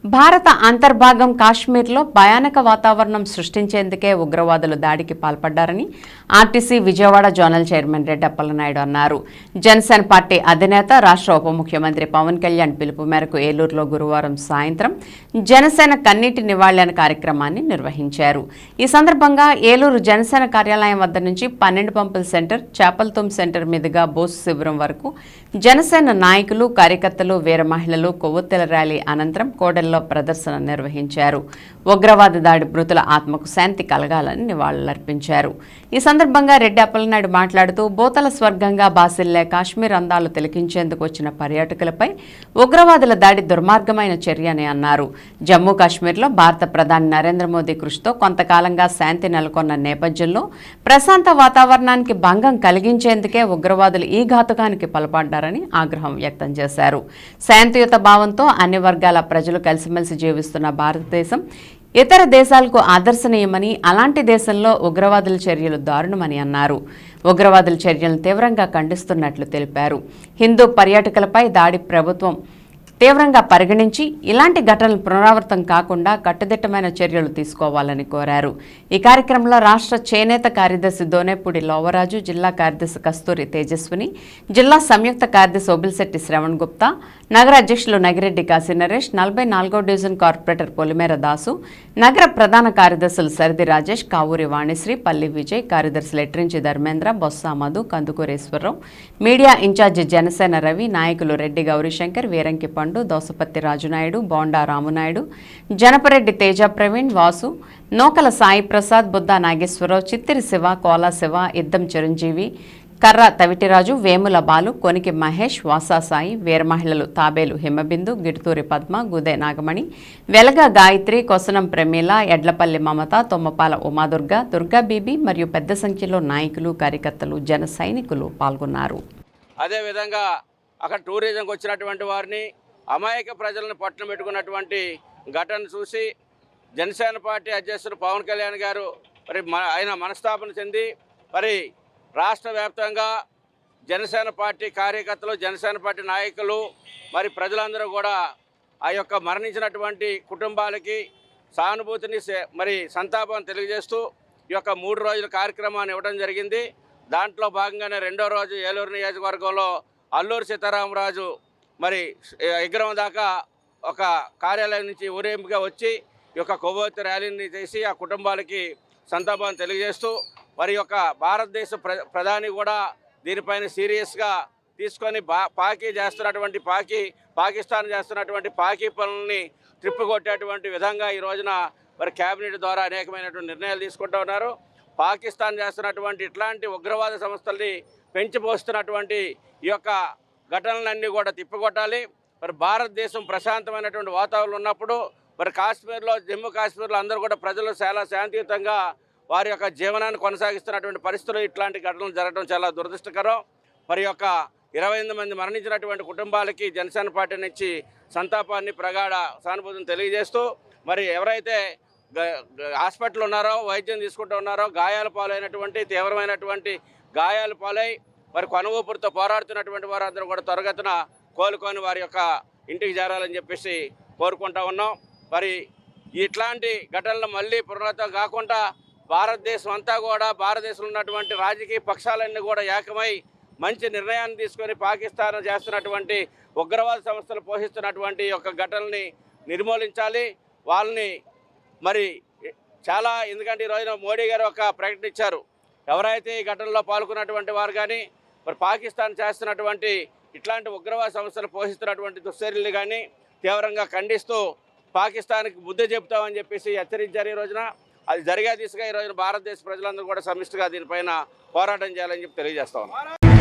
భారత అంతర్భాగం కాశ్మీర్లో భయానక వాతావరణం సృష్టించేందుకే ఉగ్రవాదులు దాడికి పాల్పడ్డారని RTC Vijayawada zonal chairman Reddy Appalanaidu అన్నారు. జనసేన పార్టీ అధినేత రాష్ట్ర ఉప ముఖ్యమంత్రి పవన్ కళ్యాణ్ పిలుపు మేరకు ఏలూరులో గురువారం సాయంత్రం జనసేన కన్నీటి నివాళి కార్యక్రమాన్ని నిర్వహించారు. ఈ సందర్భంగా ఏలూరు జనసేన కార్యాలయం వద్ద నుంచి 12 పంపుల సెంటర్, చేపల్తుమ్ సెంటర్ మీదుగా బోసు శిబిరం వరకు జనసేన నాయకులు, కార్యకర్తలు, వీర మహిళలు కొవ్వొత్తుల ర్యాలీ అనంతరం కోడెల్లో ప్రదర్శన నిర్వహించారు. ఉగ్రవాద దాడి మృతుల ఆత్మకు శాంతి కలగాలని నివాళులర్పించారు. ఈ సందర్భంగా రెడ్డి అప్పలనాయుడు మాట్లాడుతూ బోతల స్వర్గంగా బాసిల్లే కాశ్మీర్ అందాలు తిలకించేందుకు వచ్చిన పర్యాటకులపై ఉగ్రవాదుల దాడి దుర్మార్గమైన చర్య అని అన్నారు. జమ్మూ కాశ్మీర్లో భారత ప్రధాని నరేంద్ర మోదీ కృషితో కొంతకాలంగా శాంతి నెలకొన్న నేపథ్యంలో ప్రశాంత వాతావరణానికి భంగం కలిగించేందుకే ఉగ్రవాదులు ఈ ఘాతుకానికి పాల్పడ్డారని ఆగ్రహం వ్యక్తం చేశారు. శాంతియుత భావంతో అన్ని వర్గాల ప్రజలు కలిసిమెలిసి జీవిస్తున్న భారతదేశం ఇతర దేశాలకు ఆదర్శనీయమని, అలాంటి దేశంలో ఉగ్రవాదుల చర్యలు దారుణమని అన్నారు. ఉగ్రవాదుల చర్యలను తీవ్రంగా ఖండిస్తున్నట్లు తెలిపారు. హిందూ పర్యాటకులపై దాడి ప్రభుత్వం తీవ్రంగా పరిగణించి ఇలాంటి ఘటనలు పునరావృతం కాకుండా కట్టుదిట్టమైన చర్యలు తీసుకోవాలని కోరారు. ఈ కార్యక్రమంలో రాష్ట్ర చేనేత కార్యదర్శి దోనేపూడి లోవరాజు, జిల్లా కార్యదర్శి కస్తూరి తేజస్విని, జిల్లా సంయుక్త కార్యదర్శి ఒబిల్శెట్టి శ్రవణ్ గుప్తా, నగర అధ్యక్షులు నగిరెడ్డి కాశీ నరేష్, 44వ డివిజన్ కార్పొరేటర్ పొలిమేర దాసు, నగర ప్రధాన కార్యదర్శులు సరిది రాజేష్, కావూరి వాణిశ్రీ, పల్లి విజయ్, కార్యదర్శులు ఎట్రించి ధర్మేంద్ర, బొత్స మధు, కందుకూరేశ్వరరావు, మీడియా ఇన్ఛార్జి జనసేన రవి, నాయకులు రెడ్డి గౌరీశంకర్, వీరంకి పండు, దోసపత్తి రాజునాయుడు, బోండా రామునాయుడు, జనపరెడ్డి తేజ ప్రవీణ్, వాసు, నోకల సాయి ప్రసాద్, బుద్ధా నాగేశ్వరరావు, చిత్తిరి శివ, కోలా శివ, ఇద్దం చిరంజీవి, కర్ర తవిటిరాజు, వేముల బాలు, కొనికి మహేష్, వాసా సాయి, వీర మహిళలు తాబేలు హిమబిందు, గిడుతూరి పద్మ, గుదే నాగమణి, వెలగ గాయత్రి, కొసనం ప్రమీల, ఎడ్లపల్లి మమత, తొమ్మపాల ఉమాదుర్గ, దుర్గా బీబీ మరియు పెద్ద సంఖ్యలో నాయకులు, కార్యకర్తలు, జన సైనికులు పాల్గొన్నారు. అదేవిధంగా అక్కడ టూరిజంకి వచ్చినటువంటి వారిని, అమాయక ప్రజలను పట్టున పెట్టుకున్నటువంటి ఘటన చూసి జనసేన పార్టీ అధ్యక్షుడు పవన్ కళ్యాణ్ గారు ఆయన మనస్తాపన చెంది రాష్ట్ర వ్యాప్తంగా జనసేన పార్టీ కార్యకర్తలు, జనసేన పార్టీ నాయకులు, ప్రజలందరూ కూడా ఆ యొక్క మరణించినటువంటి కుటుంబాలకి సానుభూతిని సంతాపం తెలియజేస్తూ ఈ యొక్క 3 రోజుల కార్యక్రమాన్ని ఇవ్వడం జరిగింది. దాంట్లో భాగంగానే 2వ రోజు ఏలూరు నియోజకవర్గంలో అల్లూరు సీతారామరాజు విగ్రహం దాకా ఒక కార్యాలయం నుంచి ఊరేంపుగా వచ్చి ఈ యొక్క కొవ్వొత్తి ర్యాలీని చేసి ఆ కుటుంబాలకి సంతాపాన్ని తెలియజేస్తూ యొక్క భారతదేశ ప్రధాని కూడా దీనిపైన సీరియస్గా తీసుకొని పాకిస్తాన్ చేస్తున్నటువంటి పాకీ పనులని త్రిప్పుకొట్టేటువంటి విధంగా ఈ రోజున కేబినెట్ ద్వారా అనేకమైనటువంటి నిర్ణయాలు తీసుకుంటూ ఉన్నారు. పాకిస్తాన్ చేస్తున్నటువంటి ఇట్లాంటి ఉగ్రవాద సంస్థల్ని పెంచిపోస్తున్నటువంటి ఈ యొక్క ఘటనలన్నీ కూడా తిప్పికొట్టాలి. భారతదేశం ప్రశాంతమైనటువంటి వాతావరణం ఉన్నప్పుడు కాశ్మీర్లో, జమ్మూ కాశ్మీర్లో అందరూ కూడా ప్రజలు చాలా శాంతియుతంగా వారి యొక్క జీవనాన్ని కొనసాగిస్తున్నటువంటి పరిస్థితులు ఇట్లాంటి ఘటనలు జరగడం చాలా దురదృష్టకరం. యొక్క 28 మంది మరణించినటువంటి కుటుంబాలకి జనసేన పార్టీ నుంచి సంతాపాన్ని, ప్రగాఢ సానుభూతిని తెలియజేస్తూ ఎవరైతే హాస్పిటల్ ఉన్నారో, వైద్యం తీసుకుంటూ ఉన్నారో, గాయాల పాలైనటువంటి తీవ్రమైనటువంటి గాయాల పాలై కనువూపురితో పోరాడుతున్నటువంటి వారందరూ కూడా త్వరగతిన కోలుకొని వారి యొక్క ఇంటికి చేరాలని చెప్పేసి కోరుకుంటా ఉన్నాం. ఇట్లాంటి ఘటనలు మళ్ళీ పునరావృతం కాకుండా భారతదేశం అంతా కూడా, భారతదేశంలో ఉన్నటువంటి రాజకీయ పక్షాలన్నీ కూడా ఏకమై మంచి నిర్ణయాన్ని తీసుకొని పాకిస్తాన్ చేస్తున్నటువంటి ఉగ్రవాద సంస్థలు పోషిస్తున్నటువంటి యొక్క ఘటనల్ని నిర్మూలించాలి. వాళ్ళని చాలా, ఎందుకంటే ఈరోజున మోడీ గారు ఒక ప్రకటన ఇచ్చారు. ఎవరైతే ఈ ఘటనలో పాల్గొన్నటువంటి వారు కానీ పాకిస్తాన్ చేస్తున్నటువంటి ఇట్లాంటి ఉగ్రవాద సంస్థలు పోషిస్తున్నటువంటి దుశ్చర్యలు కానీ తీవ్రంగా ఖండిస్తూ పాకిస్తాన్కి బుద్ధి చెబుతామని చెప్పేసి హెచ్చరించారు. ఈ రోజున అది జరిగే దిశగా ఈ రోజున భారతదేశ ప్రజలందరూ కూడా సమిష్టిగా దీనిపైన పోరాటం చేయాలని చెప్పి తెలియజేస్తా ఉన్నాం.